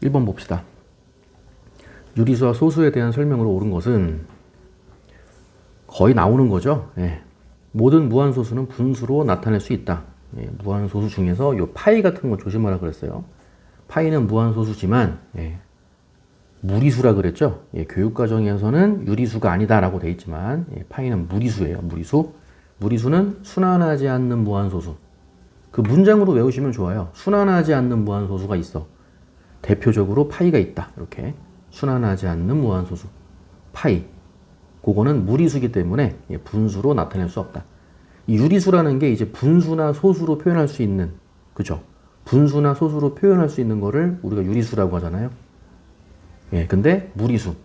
1번 봅시다. 유리수와 소수에 대한 설명으로 옳은 것은 거의 나오는 거죠. 예. 모든 무한소수는 분수로 나타낼 수 있다. 예. 무한소수 중에서 요 파이 같은 거 조심하라 그랬어요. 파이는 무한소수지만 무리수라 그랬죠. 예. 교육과정에서는 유리수가 아니다라고 돼 있지만 파이는 무리수예요. 무리수. 무리수는 순환하지 않는 무한소수. 그 문장으로 외우시면 좋아요. 순환하지 않는 무한소수가 있어. 대표적으로 파이가 있다. 이렇게 순환하지 않는 무한소수 파이. 그거는 무리수이기 때문에 분수로 나타낼 수 없다. 이 유리수라는 게 이제 분수나 소수로 표현할 수 있는, 그죠? 분수나 소수로 표현할 수 있는 거를 우리가 유리수라고 하잖아요. 예, 근데 무리수,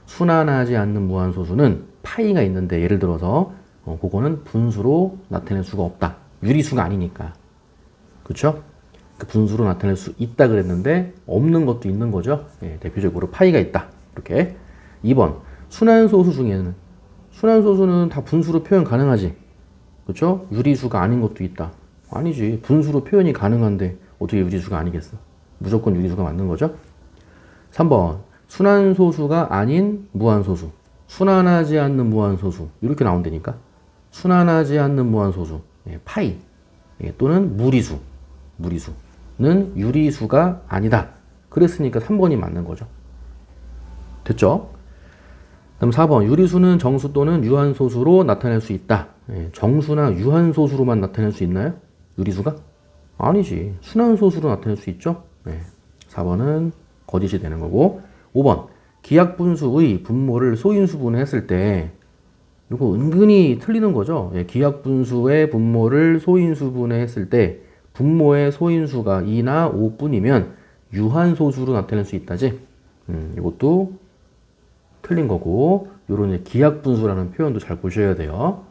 순환하지 않는 무한소수는 파이가 있는데 예를 들어서 그거는 분수로 나타낼 수가 없다. 유리수가 아니니까, 그렇죠? 그 분수로 나타낼 수 있다 그랬는데 없는 것도 있는 거죠. 예, 대표적으로 파이가 있다. 이렇게. 2번 순환소수 중에는 순환소수는 다 분수로 표현 가능하지. 그렇죠? 유리수가 아닌 것도 있다. 아니지. 분수로 표현이 가능한데 어떻게 유리수가 아니겠어? 무조건 유리수가 맞는 거죠. 3번 순환소수가 아닌 무한소수. 순환하지 않는 무한소수. 이렇게 나온다니까. 순환하지 않는 무한소수. 파이. 또는 무리수. 무리수는 유리수가 아니다. 그랬으니까 3번이 맞는 거죠. 됐죠? 그럼 4번 유리수는 정수 또는 유한소수로 나타낼 수 있다. 정수나 유한소수로만 나타낼 수 있나요? 유리수가? 아니지. 순환소수로 나타낼 수 있죠. 4번은 거짓이 되는 거고. 5번 기하분수의 분모를 소인수분해 했을 때 이거 은근히 틀리는 거죠. 기하분수의 분모를 소인수분해 했을 때 분모의 소인수가 2나 5뿐이면 유한소수로 나타낼 수 있다지. 이것도 틀린 거고, 요런 기하분수라는 표현도 잘 보셔야 돼요.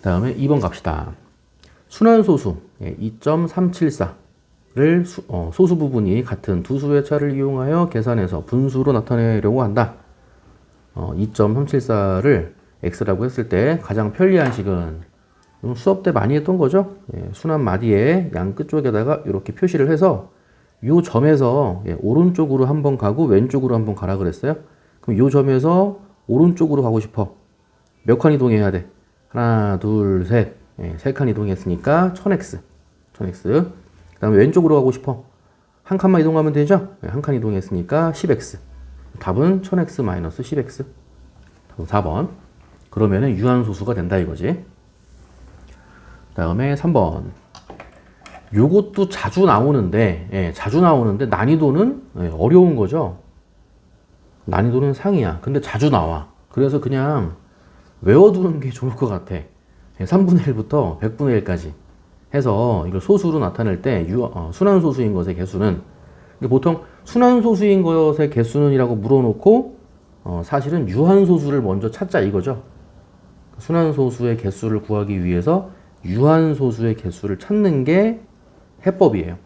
다음에 2번 갑시다. 순환소수 2.374를 소수 부분이 같은 두 수의 차를 이용하여 계산해서 분수로 나타내려고 한다. 2.374를 x라고 했을 때 가장 편리한 식은 수업 때 많이 했던 거죠. 순환 마디에 양 끝쪽에다가 이렇게 표시를 해서 요 점에서 오른쪽으로 한번 가고 왼쪽으로 한번 가라 그랬어요. 그럼 요 점에서 오른쪽으로 가고 싶어. 몇 칸 이동해야 돼? 하나, 둘, 셋. 세 칸 이동했으니까 1000x. 그 다음에 왼쪽으로 가고 싶어. 한 칸만 이동하면 되죠? 한 칸 이동했으니까 10x. 답은 1000x-10x. 답은 4번. 그러면은 유한소수가 된다 이거지. 다음에 3번. 요것도 자주 나오는데 난이도는 어려운 거죠. 난이도는 상이야. 근데 자주 나와. 그래서 그냥 외워두는 게 좋을 것 같아. 3분의 1부터 100분의 1까지 해서 이걸 소수로 나타낼 때 순환소수인 것의 개수는, 보통 순환소수인 것의 개수는 이라고 물어놓고 사실은 유한소수를 먼저 찾자 이거죠. 순환소수의 개수를 구하기 위해서 유한소수의 개수를 찾는 게 해법이에요.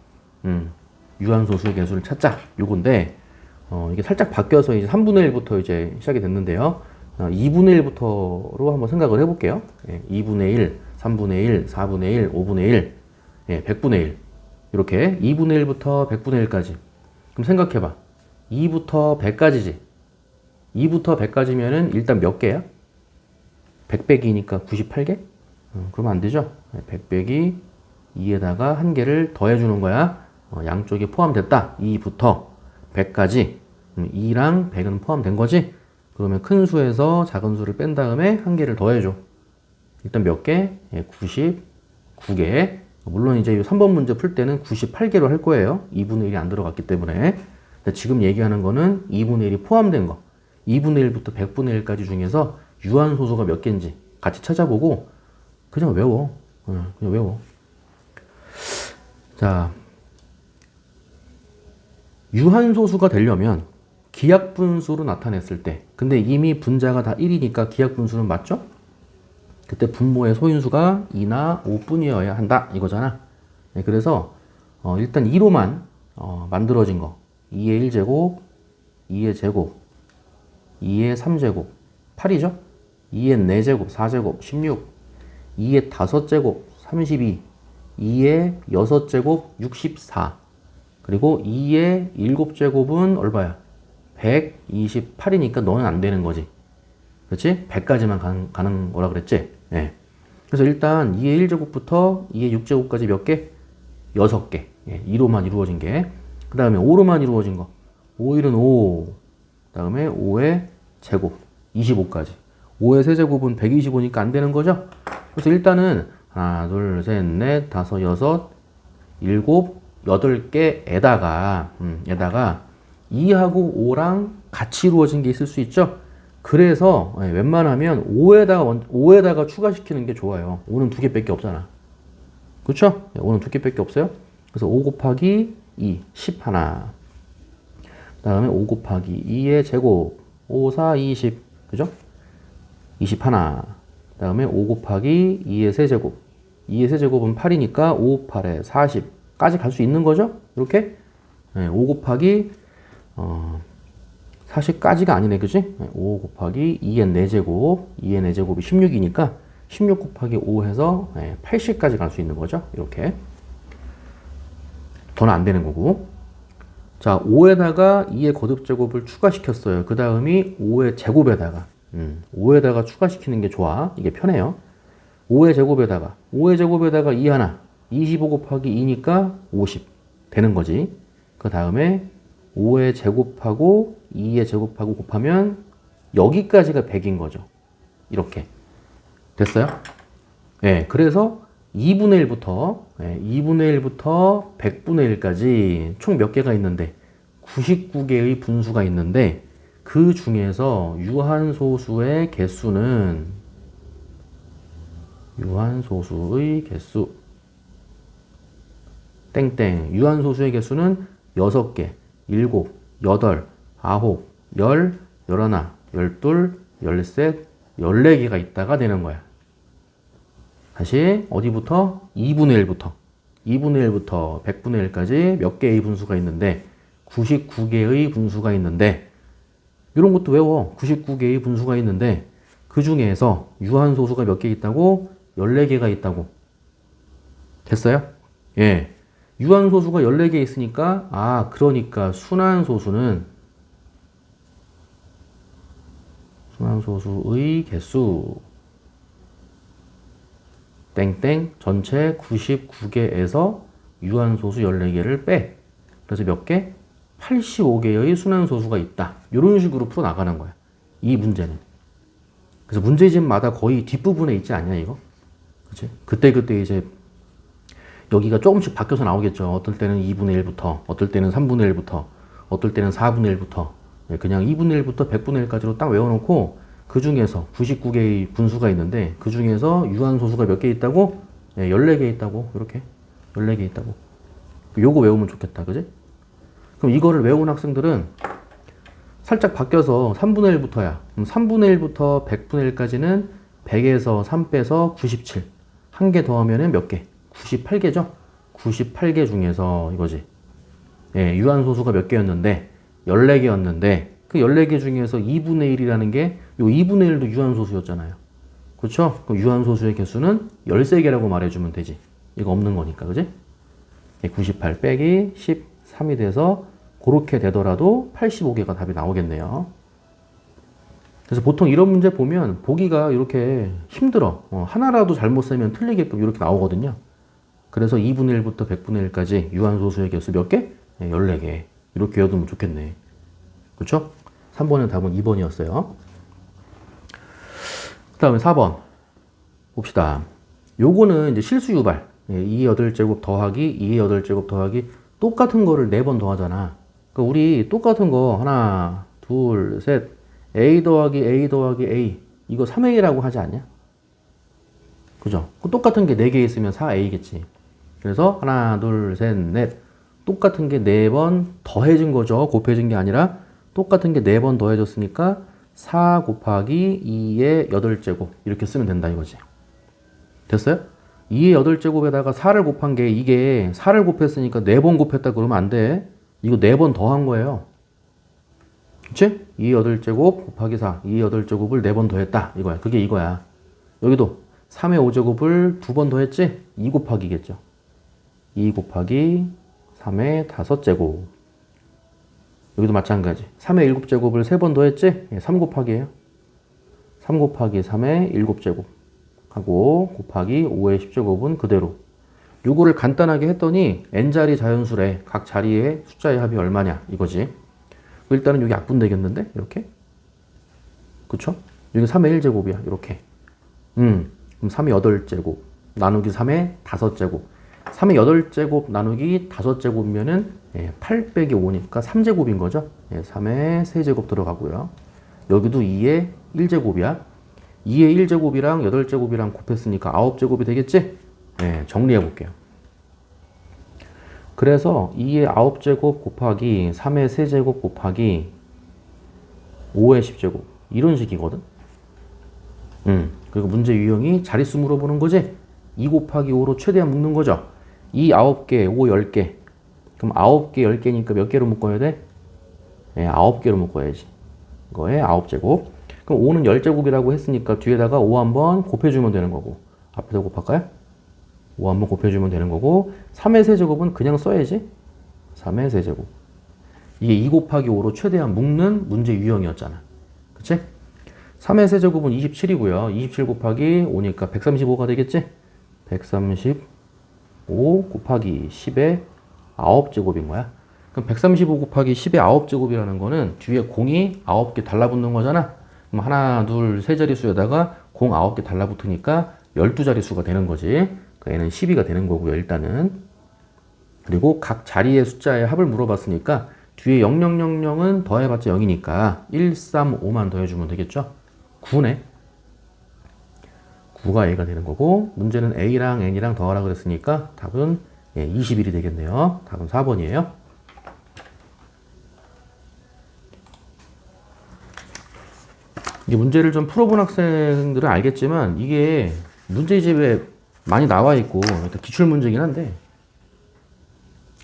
유한소수의 개수를 찾자. 요건데, 이게 살짝 바뀌어서 이제 3분의 1부터 이제 시작이 됐는데요. 2분의 1부터로 한번 생각을 해볼게요. 2분의 1, 3분의 1, 4분의 1, 5분의 1, 100분의 1. 이렇게 2분의 1부터 100분의 1까지. 그럼 생각해봐. 2부터 100까지지. 2부터 100까지면은 일단 몇 개야? 100 빼기니까 98개? 그러면 안 되죠? 100 빼기 2에다가 한 개를 더해주는 거야. 양쪽이 포함됐다. 2부터 100까지. 2랑 100은 포함된 거지? 그러면 큰 수에서 작은 수를 뺀 다음에 한 개를 더해줘. 일단 몇 개? 99개. 물론 이제 3번 문제 풀 때는 98개로 할 거예요. 2분의 1이 안 들어갔기 때문에. 근데 지금 얘기하는 거는 2분의 1이 포함된 거. 2분의 1부터 100분의 1까지 중에서 유한소수가 몇 개인지 같이 찾아보고 그냥 외워. 그냥 외워. 자, 유한소수가 되려면 기하분수로 나타냈을 때, 근데 이미 분자가 다 1이니까 기하분수는 맞죠? 그때 분모의 소인수가 2나 5뿐이어야 한다 이거잖아. 그래서 일단 2로만 만들어진 거 2의 1제곱, 2의 제곱, 2의 3제곱 8이죠? 2의 4제곱 4제곱 16, 2의 5제곱 32, 2의 6제곱 64. 그리고 2의 7제곱은 얼마야? 128이니까 너는 안 되는 거지. 그렇지? 100까지만 가는 거라 그랬지? 예. 그래서 일단 2의 1제곱부터 2의 6제곱까지 몇 개? 6개. 예, 2로만 이루어진 게. 그 다음에 5로만 이루어진 거. 5일은 5. 그 다음에 5의 제곱. 25까지. 5의 세제곱은 125니까 안 되는 거죠? 그래서 일단은 하나, 둘, 셋, 넷, 다섯, 여섯, 일곱, 8개에다가 2하고 5랑 같이 이루어진 게 있을 수 있죠? 그래서 웬만하면 5에다가 추가시키는 게 좋아요. 5는 2개밖에 없잖아. 그쵸? 5는 2개밖에 없어요. 그래서 5 곱하기 2, 10 하나. 그 다음에 5 곱하기 2의 제곱, 5, 4, 20. 그죠? 20 하나. 그 다음에 5 곱하기 2의 세제곱. 2의 세제곱은 8이니까 5, 8에 40까지 갈 수 있는 거죠? 이렇게 5 곱하기 40까지가 아니네, 그지? 5 곱하기 2의 4제곱, 2의 4제곱이 16이니까 16 곱하기 5 해서 80까지 갈 수 있는 거죠? 이렇게. 더는 안 되는 거고. 자, 5에다가 2의 거듭제곱을 추가시켰어요. 그 다음이 5의 제곱에다가 5에다가 추가시키는 게 좋아. 이게 편해요. 5의 제곱에다가 2 하나. 25 곱하기 2니까 50 되는 거지. 그 다음에 5의 제곱하고 2의 제곱하고 곱하면 여기까지가 100인 거죠. 이렇게. 됐어요? 네, 그래서 2분의 1부터 100분의 1까지 총 몇 개가 있는데 99개의 분수가 있는데 그 중에서 유한소수의 개수는 유한소수의 개수 땡땡 유한소수의 개수는 6개, 7, 8, 9, 10, 11, 12, 13, 14개가 있다가 되는 거야. 다시 어디부터? 2분의 1부터 100분의 1까지 몇 개의 분수가 있는데 99개의 분수가 있는데 이런 것도 외워. 99개의 분수가 있는데 그 중에서 유한소수가 몇 개 있다고? 14개가 있다고. 됐어요? 예. 유한소수가 14개 있으니까 그러니까 순환소수의 개수 땡땡 전체 99개에서 유한소수 14개를 빼. 그래서 몇 개? 85개의 순환소수가 있다. 이런 식으로 풀어나가는 거야. 이 문제는. 그래서 문제집마다 거의 뒷부분에 있지 않냐, 이거? 그치? 그때 이제 여기가 조금씩 바뀌어서 나오겠죠. 어떨 때는 2분의 1부터, 어떨 때는 3분의 1부터, 어떨 때는 4분의 1부터. 그냥 2분의 1부터 100분의 1까지로 딱 외워놓고 그 중에서 99개의 분수가 있는데 그 중에서 유한소수가 몇 개 있다고? 14개 있다고. 이렇게. 14개 있다고. 요거 외우면 좋겠다. 그지? 그럼 이거를 외운 학생들은 살짝 바뀌어서 3분의 1부터야. 그럼 3분의 1부터 100분의 1까지는 100에서 3 빼서 97. 한 개 더하면 몇 개? 98개죠? 98개 중에서 이거지. 유한소수가 몇 개였는데 14개였는데 그 14개 중에서 2분의 1이라는 게 요 2분의 1도 유한소수였잖아요. 그렇죠? 그럼 유한소수의 개수는 13개라고 말해주면 되지. 이거 없는 거니까. 그지? 98 빼기 13이 돼서 그렇게 되더라도 85개가 답이 나오겠네요. 그래서 보통 이런 문제 보면 보기가 이렇게 힘들어. 하나라도 잘못 쓰면 틀리게끔 이렇게 나오거든요. 그래서 2분의 1부터 100분의 1까지 유한소수의 개수 몇 개? 14개. 이렇게 외워두면 좋겠네. 그렇죠? 3번의 답은 2번이었어요. 그 다음에 4번 봅시다. 요거는 이제 실수 유발. 2의 8제곱 더하기 2의 8제곱 더하기 똑같은 거를 4번 더하잖아. 그러니까 우리 똑같은 거 하나, 둘, 셋 A 더하기 A 더하기 A 이거 3A라고 하지 않냐? 그죠? 똑같은 게 4개 있으면 4A겠지. 그래서 하나, 둘, 셋, 넷 똑같은 게 4번 더해진 거죠. 곱해진 게 아니라 똑같은 게 4번 더해졌으니까 4 곱하기 2의 8제곱 이렇게 쓰면 된다 이거지. 됐어요? 2의 8제곱에다가 4를 곱한 게 이게 4를 곱했으니까 4번 곱했다 그러면 안 돼. 이거 4번 더한 거예요. 그치? 2의 8제곱 곱하기 4 2의 8제곱을 4번 더했다 이거야. 그게 이거야. 여기도 3의 5제곱을 2번 더했지? 2 곱하기겠죠. 2 곱하기 3의 5제곱. 여기도 마찬가지. 3의 7제곱을 3번 더했지? 3 곱하기예요. 3 곱하기 3의 7제곱 하고 곱하기 5의 10제곱은 그대로. 요거를 간단하게 했더니 n자리 자연수래 각 자리의 숫자의 합이 얼마냐 이거지. 일단은 여기 약분 되겠는데 이렇게. 그쵸? 여기 3의 1제곱이야 이렇게. 그럼 3의 8제곱 나누기 3의 5제곱. 3의 8제곱 나누기 5제곱이면은 8 빼기 5니까 3제곱인 거죠. 3의 3제곱 들어가고요. 여기도 2의 1제곱이야. 2의 1제곱이랑 8제곱이랑 곱했으니까 9제곱이 되겠지? 정리해 볼게요. 그래서 2의 9제곱 곱하기 3의 3제곱 곱하기 5의 10제곱 이런 식이거든. 그리고 문제 유형이 자릿수 물어보는 거지? 2 곱하기 5로 최대한 묶는 거죠. 2 9개, 5 10개. 그럼 9개, 10개니까 몇 개로 묶어야 돼? 9개로 묶어야지. 이거에 9제곱. 그럼 5는 10제곱이라고 했으니까 뒤에다가 5 한번 곱해주면 되는 거고. 앞에다 곱할까요? 5 한번 곱해주면 되는 거고. 3의 세제곱은 그냥 써야지. 3의 세제곱. 이게 2 곱하기 5로 최대한 묶는 문제 유형이었잖아. 그치? 3의 세제곱은 27이고요. 27 곱하기 5니까 135가 되겠지? 135 곱하기 10의 9제곱인 거야. 그럼 135 곱하기 10의 9제곱이라는 거는 뒤에 공이 9개 달라붙는 거잖아. 그럼 하나, 둘, 세 자릿수에다가 공 9개 달라붙으니까 12자릿수가 되는 거지. 그 애는 12가 되는 거고요, 일단은. 그리고 각 자리의 숫자의 합을 물어봤으니까 뒤에 0000은 더해봤자 0이니까 1, 3, 5만 더해주면 되겠죠? 9네. 9가 A가 되는 거고 문제는 A랑 N이랑 더하라 그랬으니까 답은 21이 되겠네요. 답은 4번이에요. 이 문제를 좀 풀어본 학생들은 알겠지만 이게 문제집에 많이 나와 있고 기출문제긴 한데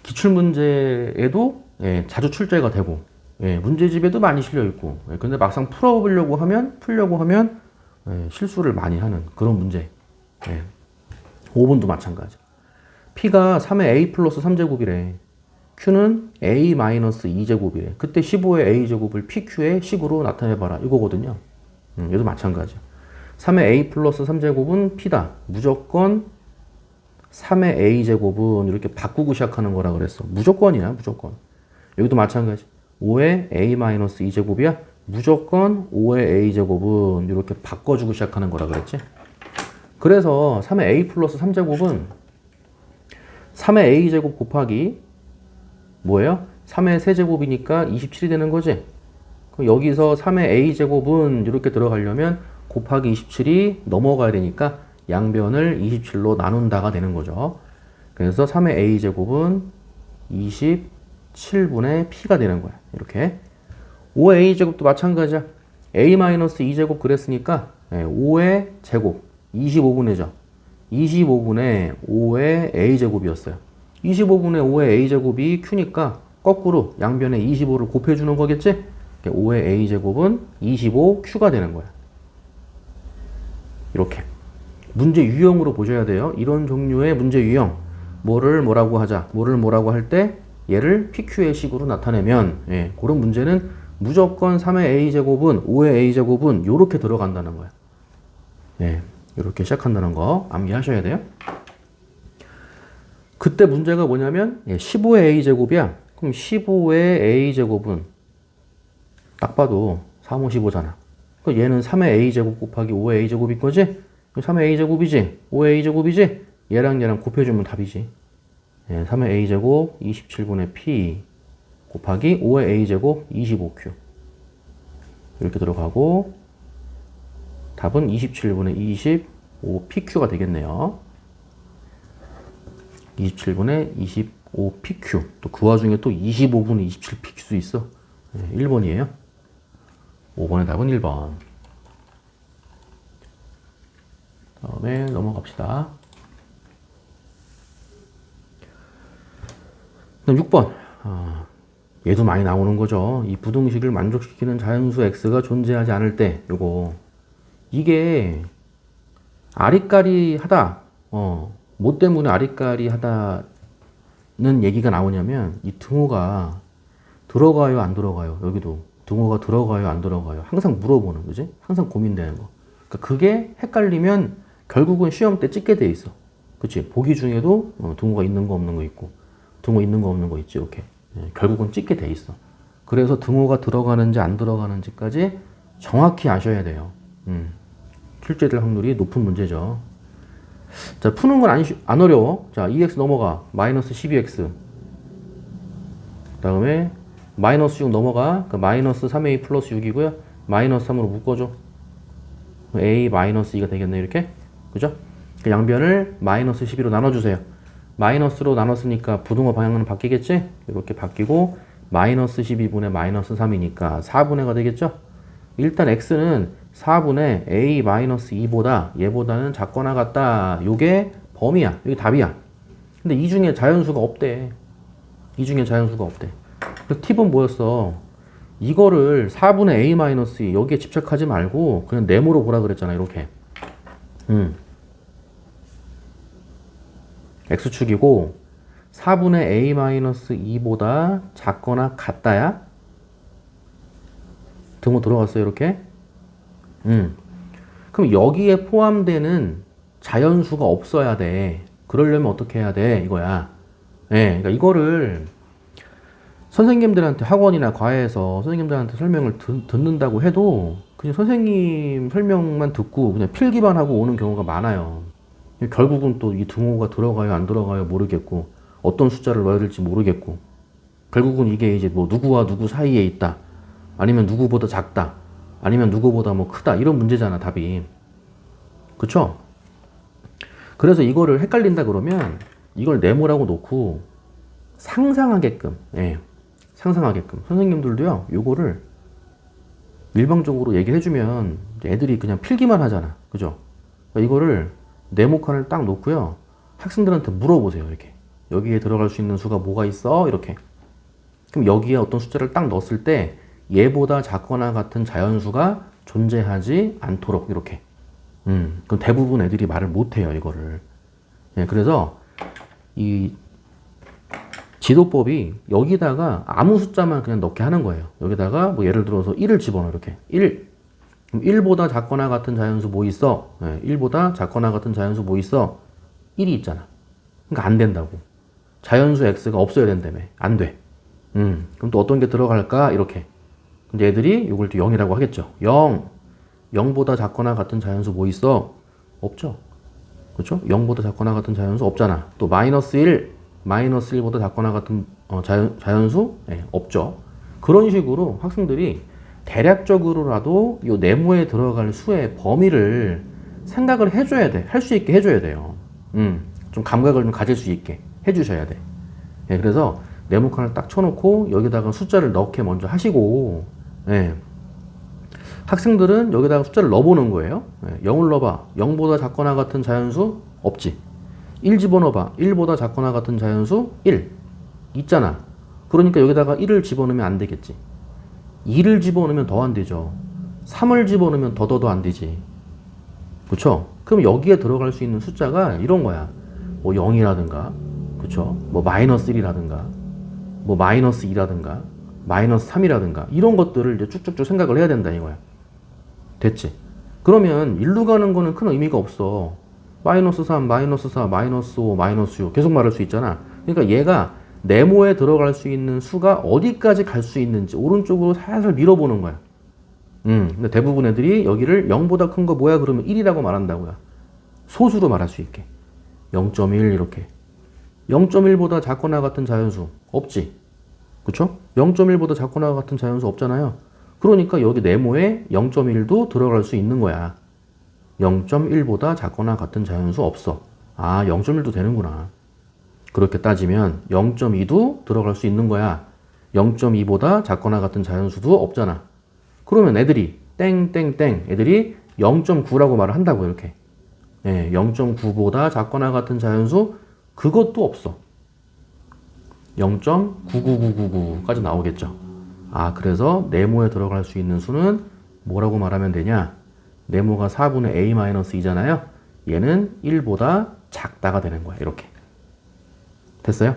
기출문제에도 자주 출제가 되고 문제집에도 많이 실려 있고 근데 막상 풀려고 하면 실수를 많이 하는 그런 문제. 5번도 마찬가지. P가 3의 A 플러스 3제곱이래. Q는 A 마이너스 2제곱이래. 그때 15의 A제곱을 PQ의 식으로 나타내봐라. 이거거든요. 얘도 마찬가지야. 3의 A 플러스 3제곱은 P다. 무조건 3의 A제곱은 이렇게 바꾸고 시작하는 거라 그랬어. 무조건이야, 무조건. 여기도 마찬가지. 5의 A 마이너스 2제곱이야. 무조건 5의 A제곱은 이렇게 바꿔주고 시작하는 거라 그랬지. 그래서 3의 A 플러스 3제곱은 3의 A제곱 곱하기 뭐예요? 3의 세제곱이니까 27이 되는 거지. 그럼 여기서 3의 A제곱은 이렇게 들어가려면 곱하기 27이 넘어가야 되니까 양변을 27로 나눈다가 되는 거죠. 그래서 3의 A제곱은 27분의 P가 되는 거야. 이렇게. 5의 A제곱도 마찬가지야. A-2제곱 그랬으니까 5의 제곱 25분의죠. 25분의 5의 A제곱이었어요. 25분의 5의 A제곱이 Q니까 거꾸로 양변에 25를 곱해주는 거겠지? 5의 A제곱은 25Q가 되는 거야. 이렇게. 문제 유형으로 보셔야 돼요. 이런 종류의 문제 유형. 뭐를 뭐라고 하자. 뭐를 뭐라고 할 때 얘를 PQ의 식으로 나타내면 그런 문제는 무조건 3의 A제곱은 5의 A제곱은 이렇게 들어간다는 거야. 이렇게 시작한다는 거 암기하셔야 돼요. 그때 문제가 뭐냐면 15의 A제곱이야. 그럼 15의 A제곱은 딱 봐도 3, 5, 15잖아. 얘는 3의 A제곱 곱하기 5의 A제곱인 거지? 3의 A제곱이지? 5의 A제곱이지? 얘랑 곱해주면 답이지. 3의 A제곱 27분의 P 곱하기 5의 A제곱 25Q 이렇게 들어가고 답은 27분의 25PQ가 되겠네요. 27분의 25PQ 또 그 와중에 또 25분의 27PQ도 있어. 1번이에요. 5번의 답은 1번. 다음에 넘어갑시다. 그다음 6번. 얘도 많이 나오는 거죠. 이 부등식을 만족시키는 자연수 x가 존재하지 않을 때 요거 이게 아리까리하다. 뭐 때문에 아리까리하다 얘기가 나오냐면 이 등호가 들어가요 안 들어가요. 여기도 등호가 들어가요 안 들어가요. 항상 물어보는 거지. 항상 고민되는 거. 그러니까 그게 헷갈리면 결국은 시험 때 찍게 돼 있어. 그치? 보기 중에도 등호가 있는 거 없는 거 있고 등호 있는 거 없는 거 있지. 이렇게 결국은 찍게 돼 있어. 그래서 등호가 들어가는지 안 들어가는지까지 정확히 아셔야 돼요. 출제될 확률이 높은 문제죠. 자, 푸는 건 안 어려워. 자, 2x 넘어가. 마이너스 12x. 그 다음에 마이너스 6 넘어가. 그 마이너스 3a 플러스 6이고요. 마이너스 3으로 묶어줘. a 마이너스 2가 되겠네, 이렇게. 그죠? 그 양변을 마이너스 12로 나눠주세요. 마이너스로 나눴으니까 부등호 방향은 바뀌겠지? 이렇게 바뀌고 마이너스 12분의 마이너스 3이니까 4분의가 되겠죠? 일단 x는 4분의 a 마이너스 2보다 얘보다는 작거나 같다. 요게 범위야. 여기 답이야. 근데 이 중에 자연수가 없대. 이 중에 자연수가 없대. 그 팁은 뭐였어? 이거를 4분의 a 마이너스 2 여기에 집착하지 말고 그냥 네모로 보라 그랬잖아. 이렇게. x축이고 4분의 a 마이너스 2보다 작거나 같다야. 등호 들어갔어요. 이렇게. 그럼 여기에 포함되는 자연수가 없어야 돼. 그러려면 어떻게 해야 돼? 이거야. 그러니까 이거를 선생님들한테 학원이나 과외에서 선생님들한테 설명을 듣는다고 해도 그냥 선생님 설명만 듣고 그냥 필기만 하고 오는 경우가 많아요. 결국은 또 이 등호가 들어가요, 안 들어가요 모르겠고 어떤 숫자를 넣어야 될지 모르겠고 결국은 이게 이제 뭐 누구와 누구 사이에 있다. 아니면 누구보다 작다. 아니면 누구보다 뭐 크다. 이런 문제잖아, 답이. 그쵸? 그래서 이거를 헷갈린다 그러면 이걸 네모라고 놓고 상상하게끔, 상상하게끔. 선생님들도요, 요거를 일방적으로 얘기를 해주면 애들이 그냥 필기만 하잖아. 그죠? 그러니까 이거를 네모칸을 딱 놓고요, 학생들한테 물어보세요, 이렇게. 여기에 들어갈 수 있는 수가 뭐가 있어? 이렇게. 그럼 여기에 어떤 숫자를 딱 넣었을 때 얘보다 작거나 같은 자연수가 존재하지 않도록 이렇게. 그럼 대부분 애들이 말을 못해요, 이거를. 그래서 이 지도법이 여기다가 아무 숫자만 그냥 넣게 하는 거예요. 여기다가 뭐 예를 들어서 1을 집어넣어, 이렇게. 1. 그럼 1보다 작거나 같은 자연수 뭐 있어? 1보다 작거나 같은 자연수 뭐 있어? 1이 있잖아. 그러니까 안 된다고. 자연수 x가 없어야 된다며. 안 돼. 그럼 또 어떤 게 들어갈까? 이렇게. 근데 애들이 이걸 또 0이라고 하겠죠. 0. 0보다 작거나 같은 자연수 뭐 있어? 없죠. 그렇죠? 0보다 작거나 같은 자연수 없잖아. 또 마이너스 1. 마이너스 1보다 작거나 같은 자연수? 없죠. 그런 식으로 학생들이 대략적으로라도 이 네모에 들어갈 수의 범위를 생각을 해줘야 돼. 할 수 있게 해줘야 돼요. 좀 감각을 좀 가질 수 있게 해주셔야 돼. 그래서 네모칸을 딱 쳐놓고 여기다가 숫자를 넣게 먼저 하시고, 학생들은 여기다가 숫자를 넣어보는 거예요. 0을 넣어봐. 0보다 작거나 같은 자연수 없지. 1 집어넣어봐. 1보다 작거나 같은 자연수 1 있잖아. 그러니까 여기다가 1을 집어넣으면 안 되겠지. 2를 집어넣으면 더 안 되죠. 3을 집어넣으면 더더더 안 되지. 그쵸? 그럼 여기에 들어갈 수 있는 숫자가 이런 거야. 뭐 0이라든가, 그쵸? 뭐 마이너스 1이라든가, 뭐 마이너스 2라든가, 마이너스 3이라든가, 이런 것들을 이제 쭉쭉쭉 생각을 해야 된다, 이거야. 됐지? 그러면 일로 가는 거는 큰 의미가 없어. 마이너스 3, 마이너스 4, 마이너스 5, 마이너스 6 계속 말할 수 있잖아. 그러니까 얘가 네모에 들어갈 수 있는 수가 어디까지 갈 수 있는지 오른쪽으로 살살 밀어보는 거야. 근데 대부분 애들이 여기를 0보다 큰 거 뭐야? 그러면 1이라고 말한다고요. 소수로 말할 수 있게. 0.1 이렇게. 0.1보다 작거나 같은 자연수 없지. 그쵸? 0.1보다 작거나 같은 자연수 없잖아요. 그러니까 여기 네모에 0.1도 들어갈 수 있는 거야. 0.1보다 작거나 같은 자연수 없어. 아, 0.1도 되는구나. 그렇게 따지면 0.2도 들어갈 수 있는 거야. 0.2보다 작거나 같은 자연수도 없잖아. 그러면 애들이 땡땡땡 애들이 0.9라고 말을 한다고 이렇게. 0.9보다 작거나 같은 자연수 그것도 없어. 0.99999까지 나오겠죠. 아, 그래서 네모에 들어갈 수 있는 수는 뭐라고 말하면 되냐? 네모가 4분의 a-2잖아요. 얘는 1보다 작다가 되는 거야. 이렇게. 됐어요?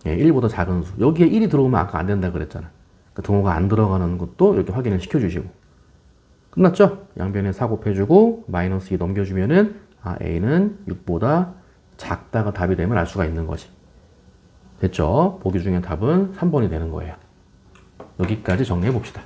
예, 1보다 작은 수. 여기에 1이 들어오면 아까 안 된다 그랬잖아. 그 등호가 안 들어가는 것도 이렇게 확인을 시켜주시고. 끝났죠? 양변에 4 곱해주고 마이너스 2 넘겨주면은 A는 6보다 작다가 답이 되면 알 수가 있는 거지. 됐죠? 보기 중에 답은 3번이 되는 거예요. 여기까지 정리해 봅시다.